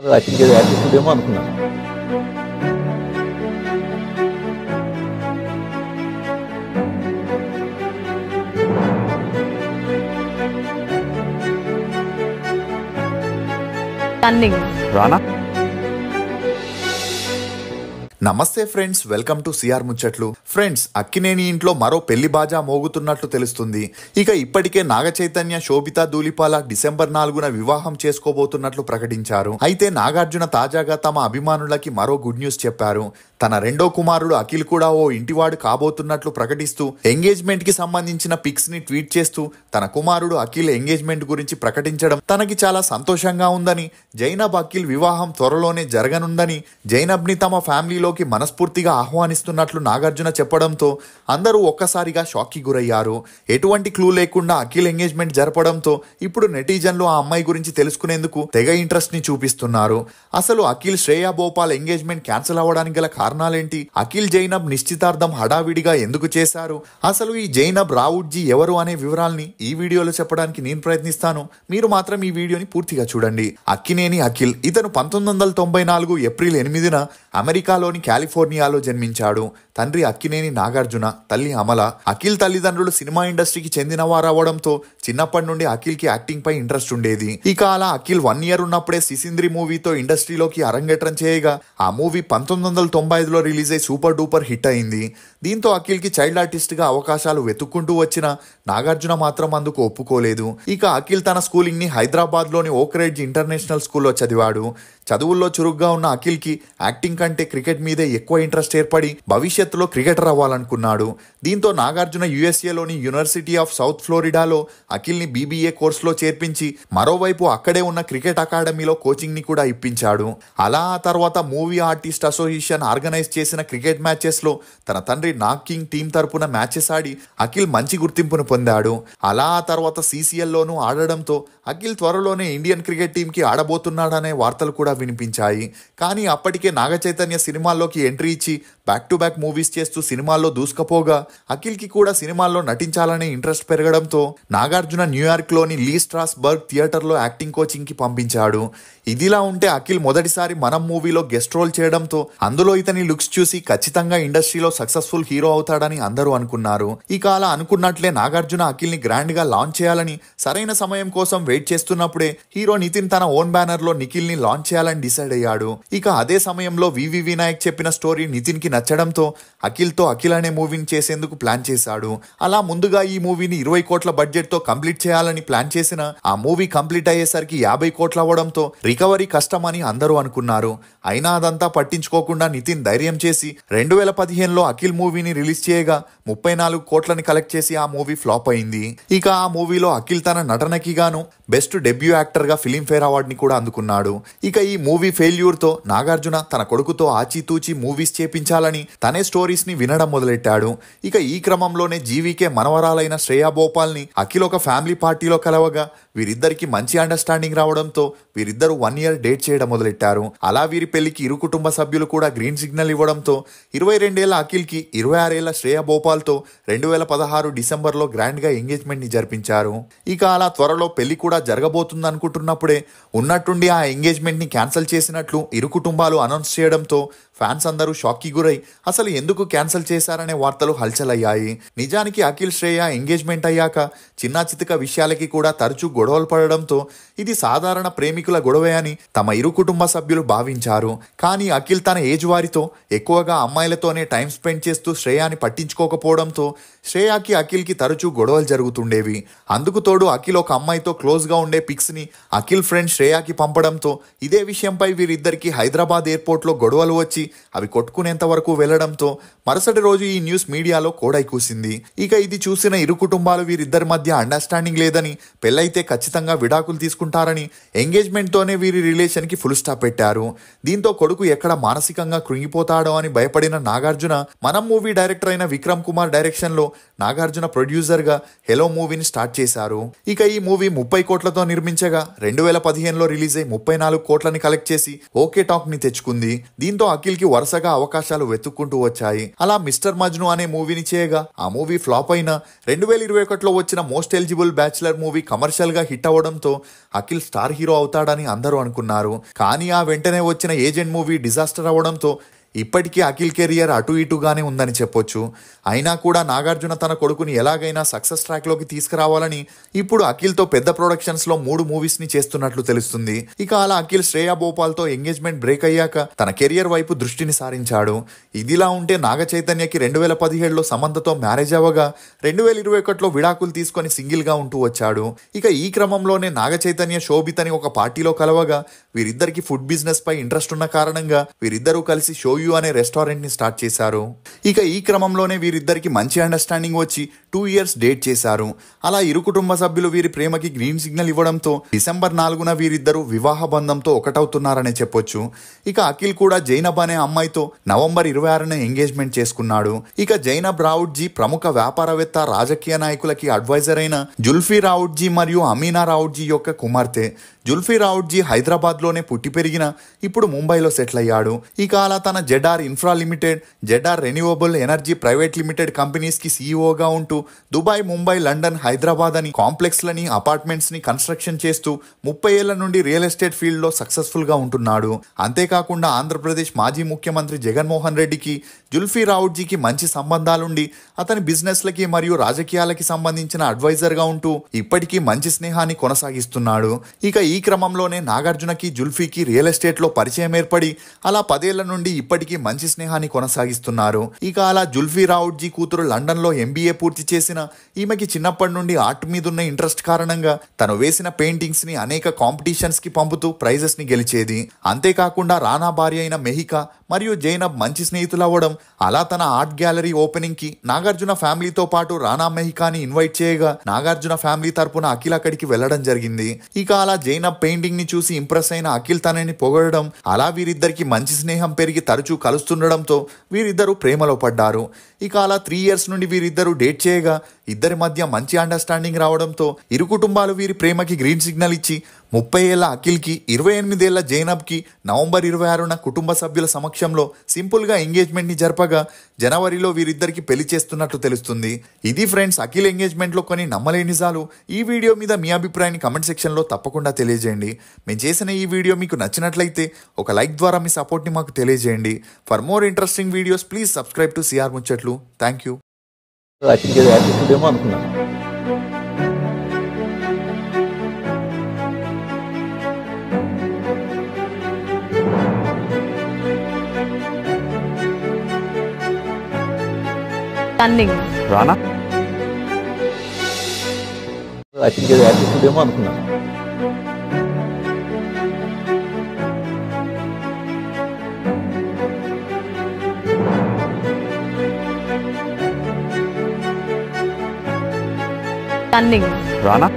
అఖిల్కి ఏదో యాటిట్యూడ్ ఏమో అనుకున్నాను. రానా నమస్తే ఫ్రెండ్స్, వెల్కమ్ టు సిఆర్ ముచ్చట్లు. ఫ్రెండ్స్, అక్కినేని ఇంట్లో మరో పెళ్లి బాజా మోగుతున్నట్లు తెలుస్తుంది. ఇక ఇప్పటికే నాగ చైతన్య, శోభితా ధూళిపాల డిసెంబర్ 4న వివాహం చేసుకోబోతున్నట్లు ప్రకటించారు. అయితే నాగార్జున తాజాగా తమ అభిమానులకి మరో గుడ్ న్యూస్ చెప్పారు. తన రెండో కుమారుడు అఖిల్ కూడా ఓ ఇంటివాడు కాబోతున్నట్లు ప్రకటిస్తూ ఎంగేజ్మెంట్ కి సంబంధించిన పిక్స్ ని ట్వీట్ చేస్తూ తన కుమారుడు అఖిల్ ఎంగేజ్మెంట్ గురించి ప్రకటించడం తనకి చాలా సంతోషంగా ఉందని, జైనబ్ అఖిల్ వివాహం త్వరలోనే జరగనుందని, జైనబ్ ని తమ ఫ్యామిలీలోకి మనస్ఫూర్తిగా ఆహ్వానిస్తున్నట్లు నాగార్జున చెప్పడంతో అందరూ ఒక్కసారిగా షాక్ కి గురయ్యారు. ఎటువంటి క్లూ లేకుండా అఖిల్ ఎంగేజ్మెంట్ జరపడంతో ఇప్పుడు నెటిజన్లు ఆ అమ్మాయి గురించి తెలుసుకునేందుకు తెగ ఇంట్రెస్ట్ ని చూపిస్తున్నారు. అసలు అఖిల్ శ్రేయా భోపాల్ ఎంగేజ్మెంట్ క్యాన్సిల్ అవ్వడానికి గల కారణాలేంటి? అఖిల్ జైనబ్ నిశ్చితార్థం హడావిడిగా ఎందుకు చేశారు? అసలు ఈ జైనబ్ రావుడ్జీ ఎవరు అనే వివరాల్ని ఈ వీడియోలో చెప్పడానికి నేను ప్రయత్నిస్తాను. మీరు మాత్రం ఈ వీడియోని పూర్తిగా చూడండి. అక్కినేని అఖిల్ ఇతను 1994 ఏప్రిల్ 8న అమెరికాలోని కాలిఫోర్నియాలో జన్మించాడు. తండ్రి అక్కినేని నాగార్జున, తల్లి అమల. అఖిల్ తల్లిదండ్రులు సినిమా ఇండస్ట్రీకి చెందిన వారవడంతో చిన్నప్పటి నుండి అఖిల్ కి యాక్టింగ్ పై ఇంట్రెస్ట్ ఉండేది. ఇక అలా అఖిల్ 1 year ఉన్నప్పుడే సిసింద్రి మూవీతో ఇండస్ట్రీలోకి అరంగేట్రం చేయగా ఆ మూవీ 1995లో రిలీజ్ అయి సూపర్ డూపర్ హిట్ అయింది. దీంతో అఖిల్ కి చైల్డ్ ఆర్టిస్ట్ గా అవకాశాలు వెతుక్కుంటూ వచ్చిన నాగార్జున మాత్రం అందుకు ఒప్పుకోలేదు. ఇక అఖిల్ తన స్కూలింగ్ ని హైదరాబాద్ లోని ఓక్రేడ్జ్ ఇంటర్నేషనల్ స్కూల్లో చదివాడు. చదువుల్లో చురుగ్గా ఉన్న అఖిల్ కి యాక్టింగ్ కంటే క్రికెట్ మీదే ఎక్కువ ఇంట్రెస్ట్ ఏర్పడి భవిష్యత్తులో క్రికెటర్ అవ్వాలనుకున్నాడు. దీంతో నాగార్జున యుఎస్ఏలోని యూనివర్సిటీ ఆఫ్ సౌత్ ఫ్లోరిడాలో అఖిల్ ని బీబీఏ కోర్సులో చేర్పించి మరోవైపు అక్కడే ఉన్న క్రికెట్ అకాడమీలో కోచింగ్ ని కూడా ఇప్పించాడు. అలా ఆ తర్వాత మూవీ ఆర్టిస్ట్ అసోసియేషన్ ఆర్గనైజ్ చేసిన క్రికెట్ మ్యాచెస్ లో తన తండ్రి నాగ్ కింగ్ టీం తరపున మ్యాచెస్ ఆడి అఖిల్ మంచి గుర్తింపును పొందాడు. అలా ఆ తర్వాత CCL లోనూ ఆడడంతో అఖిల్ త్వరలోనే ఇండియన్ క్రికెట్ టీం కి ఆడబోతున్నాడనే వార్తలు కూడా వినిపించాయి. కానీ అప్పటికే నాగ చైతన్య సినిమాల్లోకి ఎంట్రీ ఇచ్చి బ్యాక్ టు బ్యాక్ మూవీస్ చేస్తూ సినిమాల్లో దూసుకపోగా అఖిల్ కి కూడా సినిమాల్లో నటించాలనే ఇంట్రెస్ట్ పెరగడంతో నాగార్జున న్యూయార్క్ లోని లీ స్ట్రాస్బర్గ్ థియేటర్ లో యాక్టింగ్ కోచింగ్ కి పంపించాడు. ఇదిలా ఉంటే అఖిల్ మొదటిసారి మనం మూవీలో గెస్ట్ రోల్ చేయడంతో అందులో ఇతని లుక్స్ చూసి ఖచ్చితంగా ఇండస్ట్రీలో సక్సెస్ఫుల్ హీరో అవుతాడని అందరూ అనుకున్నారు. ఇక అలా అనుకున్నట్లే నాగార్జున అఖిల్ ని గ్రాండ్ గా లాంచ్ చేయాలని సరైన సమయం కోసం వెయిట్ చేస్తున్నప్పుడే హీరో నితిన్ తన ఓన్ బ్యానర్ లో నిఖిల్ ని లాంచ్ చేయాలని డిసైడ్ అయ్యాడు. ఇక అదే సమయంలో వివి వినాయక్ చెప్పిన స్టోరీ నితిన్ కి నచ్చడంతో అఖిల్ తో అఖిల్ అనే మూవీని చేసేందుకు ప్లాన్ చేశాడు. అలా ముందుగా ఈ మూవీని 20 కోట్ల బడ్జెట్ తో కంప్లీట్ చేయాలని ప్లాన్ చేసిన ఆ మూవీ కంప్లీట్ అయ్యేసరికి 50 కోట్లు అవ్వడంతో రికవరీ కష్టమని అందరూ అనుకున్నారు. అయినా అదంతా పట్టించుకోకుండా నితిన్ ధైర్యం చేసి 2015లో అఖిల్ మూవీని రిలీజ్ చేయగా 34 కోట్లని కలెక్ట్ చేసి ఆ మూవీ ఫ్లాప్ అయింది. ఇక ఆ మూవీలో అఖిల్ తన నటనకి గాను బెస్ట్ డెబ్యూ యాక్టర్ గా ఫిలింఫేర్ అవార్డ్ ని కూడా అందుకున్నాడు. ఇక ఈ మూవీ ఫెయిల్యూర్ తో నాగార్జున తన కొడుకుతో ఆచితూచి మూవీస్ చేపించాలని తనే స్టోరీస్ ని వినడం మొదలెట్టాడు. ఇక ఈ క్రమంలోనే జీవీకే మనవరాలైన శ్రేయా భోపాల్ ని అఖిల్ ఒక ఫ్యామిలీ పార్టీలో కలవగా వీరిద్దరికి మంచి అండర్స్టాండింగ్ రావడంతో వీరిద్దరు 1 year డేట్ చేయడం మొదలెట్టారు. అలా వీరి పెళ్లికి ఇరు కుటుంబ సభ్యులు కూడా గ్రీన్ సిగ్నల్ ఇవ్వడంతో 22 ఏళ్ల అఖిల్ కి 26 ఏళ్ల శ్రేయా భోపాల్ తో 2016 డిసెంబర్లో గ్రాండ్ గా ఎంగేజ్మెంట్ ని జరిపించారు. ఇక అలా త్వరలో పెళ్లి కూడా జరగబోతుంది అనుకుంటున్నప్పుడే ఉన్నట్టుండి ఆ ఎంగేజ్మెంట్ ని క్యాన్సిల్ చేసినట్లు ఇరు కుటుంబాలు అనౌన్స్ చేయడంతో ఫ్యాన్స్ అందరూ షాక్ కి గురై అసలు ఎందుకు క్యాన్సిల్ చేశారనే వార్తలు హల్చల్ అయ్యాయి. నిజానికి అఖిల్ శ్రేయ ఎంగేజ్మెంట్ అయ్యాక చిన్న చితక విషయాలకి కూడా తరచూ గొడవలు పడడంతో ఇది సాధారణ ప్రేమికుల గొడవే అని తమ ఇరు కుటుంబ సభ్యులు భావించారు. కానీ అఖిల్ తన ఏజ్ వారితో ఎక్కువగా అమ్మాయిలతోనే టైం స్పెండ్ చేస్తూ శ్రేయాని పట్టించుకోకపోవడంతో శ్రేయాకి అఖిల్ కి తరచూ గొడవలు జరుగుతుండేవి. అందుకు తోడు అఖిల్ ఒక అమ్మాయితో క్లోజ్ గా ఉండే పిక్స్ ని అఖిల్ ఫ్రెండ్ శ్రేయాకి పంపడంతో ఇదే విషయంపై వీరిద్దరికి హైదరాబాద్ ఎయిర్పోర్ట్ లో గొడవలు వచ్చి అవి కొట్టుకునేంత వరకు వెళ్లడంతో మరుసటి రోజు ఈ న్యూస్ మీడియాలో కోడై కూసింది. ఇక ఇది చూసిన ఇరు కుటుంబాలు వీరిద్దరి మధ్య అండర్స్టాండింగ్ లేదని, పెళ్ళైతే ఖచ్చితంగా విడాకులు తీసుకుంటారని ఎంగేజ్మెంట్ తోనే వీరి రిలేషన్ కి ఫుల్ స్టాప్ పెట్టారు. దీంతో కొడుకు ఎక్కడ మానసికంగా కృంగిపోతాడో అని భయపడిన నాగార్జున మనం మూవీ డైరెక్టర్ అయిన విక్రమ్ కుమార్ డైరెక్షన్ లో నాగార్జున ప్రొడ్యూసర్ గా హెలో మూవీని స్టార్ట్ చేశారు. ఇక ఈ మూవీ 30 కోట్లతో నిర్మించగా 2015లో రిలీజ్ అయి 34 కోట్లని కలెక్ట్ చేసి ఓకే టాక్ ని తెచ్చుకుంది. దీంతో అఖిల్ అఖిల్ కి వరుసగా అవకాశాలు వెతుక్కుంటూ వచ్చాయి. అలా మిస్టర్ మజ్ను అనే మూవీని చేయగా ఆ మూవీ ఫ్లాప్ అయిన 2021లో వచ్చిన most eligible bachelor movie commercial గా హిట్ అవ్వడంతో అఖిల్ స్టార్ హీరో అవుతాడని అందరూ అనుకున్నారు. కానీ ఆ వెంటనే వచ్చిన ఏజెంట్ మూవీ డిజాస్టర్ అవ్వడంతో ఇప్పటికీ అఖిల్ కెరియర్ అటు ఇటుగానే ఉందని చెప్పొచ్చు. అయినా కూడా నాగార్జున తన కొడుకుని ఎలాగైనా సక్సెస్ ట్రాక్లోకి తీసుకురావాలని ఇప్పుడు అఖిల్తో పెద్ద ప్రొడక్షన్స్లో 3 మూవీస్ని చేస్తున్నట్లు తెలుస్తుంది. ఇక అలా అఖిల్ శ్రేయా భోపాల్తో ఎంగేజ్మెంట్ బ్రేక్ అయ్యాక తన కెరియర్ వైపు దృష్టిని సారించాడు. ఇదిలా ఉంటే నాగ చైతన్యకి 2017లో సమంతతో మ్యారేజ్ అవ్వగా 2021లో విడాకులు తీసుకొని సింగిల్గా ఉంటూ వచ్చాడు. ఇక ఈ క్రమంలోనే నాగ చైతన్య శోభితని ఒక పార్టీలో కలవగా వీరిద్దరికి ఫుడ్ బిజినెస్ పై ఇంట్రెస్ట్ ఉన్న కారణంగా వీరిద్దరూ కలిసి షోయు అనే రెస్టారెంట్ ని స్టార్ట్ చేశారు. ఇక ఈ క్రమంలోనే వీరిద్దరికి మంచి అండర్స్టాండింగ్ వచ్చి 2 years డేట్ చేశారు. అలా ఇరు కుటుంబ సభ్యులు వీరి ప్రేమకి గ్రీన్ సిగ్నల్ ఇవ్వడంతో డిసెంబర్ 4న వీరిద్దరూ వివాహ బంధంతో ఒకటవుతున్నారనే చెప్పొచ్చు. ఇక అఖిల్ కూడా జైనబ్ అనే అమ్మాయితో నవంబర్ 26న ఎంగేజ్మెంట్ చేసుకున్నాడు. ఇక జైనబ్ రావుట్జీ ప్రముఖ వ్యాపారవేత్త, రాజకీయ నాయకులకి అడ్వైజర్ అయిన జుల్ఫీ రావుట్జీ మరియు అమీనా రావుట్జీ యొక్క కుమార్తె. జుల్ఫీ రావుట్జీ హైదరాబాద్ లోనే పుట్టి పెరిగిన ఇప్పుడు ముంబైలో సెటిల్ అయ్యాడు. ఇక అలా తన జెడార్ ఇన్ఫ్రా లిమిటెడ్, జెడార్ renewable energy private limited companies కి సీఈఓగా ఉంటూ దుబాయ్, ముంబై, లండన్, హైదరాబాద్ అని కాంప్లెక్స్లని, అపార్ట్మెంట్స్ ని కన్స్ట్రక్షన్ చేస్తూ 30 ఏళ్ల నుండి రియల్ ఎస్టేట్ ఫీల్డ్ లో సక్సెస్ఫుల్ గా ఉంటున్నాడు. అంతేకాకుండా ఆంధ్రప్రదేశ్ మాజీ ముఖ్యమంత్రి జగన్మోహన్ రెడ్డికి జుల్ఫీ రావుట్జీకి మంచి సంబంధాలుండి అతని బిజినెస్లకి మరియు రాజకీయాలకి సంబంధించిన అడ్వైజర్ గా ఉంటూ ఇప్పటికీ మంచి స్నేహాన్ని కొనసాగిస్తున్నాడు. ఇక ఈ క్రమంలోనే నాగార్జునకి జుల్ఫీకి రియల్ ఎస్టేట్ లో పరిచయం ఏర్పడి అలా 10 ఏళ్ల నుండి ఇప్పటికీ మంచి స్నేహాన్ని కొనసాగిస్తున్నారు. ఇక అలా జుల్ఫీ రావుట్జీ కూతురు లండన్ లో MBA పూర్తి చేసిన ఈమెకి చిన్నప్పటి నుండి ఆర్ట్ మీద ఉన్న ఇంట్రెస్ట్ కారణంగా తను వేసిన పెయింటింగ్స్ ని అనేక కాంపిటీషన్స్ కి పంపుతూ ప్రైజెస్ ని గెలిచేది. అంతేకాకుండా రానా భార్య అయిన మెహికా మరియు జైనబ్ మంచి స్నేహితులు అవ్వడం, అలా తన ఆర్ట్ గ్యాలరీ ఓపెనింగ్ కి నాగార్జున ఫ్యామిలీతో పాటు రానా, మెహికాని ఇన్వైట్ చేయగా నాగార్జున ఫ్యామిలీ తరపున అఖిల్ అక్కడికి వెళ్లడం జరిగింది. ఇక అలా జైనబ్ పెయింటింగ్ ని చూసి ఇంప్రెస్ అయిన అఖిల్ తనని పొగడడం, అలా వీరిద్దరికి మంచి స్నేహం పెరిగి తరచూ కలుస్తుండడంతో వీరిద్దరూ ప్రేమలో పడ్డారు. ఇక అలా 3 years నుండి వీరిద్దరూ డేట్ చేయగా ఇద్దరి మధ్య మంచి అండర్స్టాండింగ్ రావడంతో ఇరు కుటుంబాలు వీరి ప్రేమకి గ్రీన్ సిగ్నల్ ఇచ్చి 30 ఏళ్ల అఖిల్కి, 28 ఏళ్ల జైనబ్కి నవంబర్ 26న కుటుంబ సభ్యుల సమక్షంలో సింపుల్గా ఎంగేజ్మెంట్ని జరపగా జనవరిలో వీరిద్దరికి పెళ్లి చేస్తున్నట్లు తెలుస్తుంది. ఇది ఫ్రెండ్స్ అఖిల్ ఎంగేజ్మెంట్లో కొన్ని నమ్మలేని నిజాలు. ఈ వీడియో మీద మీ అభిప్రాయాన్ని కమెంట్ సెక్షన్లో తప్పకుండా తెలియజేయండి. మేము చేసిన ఈ వీడియో మీకు నచ్చినట్లయితే ఒక లైక్ ద్వారా మీ సపోర్ట్ని మాకు తెలియజేయండి. For more interesting videos please subscribe to CR ముచ్చట్లు. Thank you. అఖిల్కి ఏదో యాటిట్యూడ్ ఏమో అనుకున్నాను. రానా అఖిల్కి ఏదో యాటిట్యూడ్ ఏమో అనుకున్నాను. రానా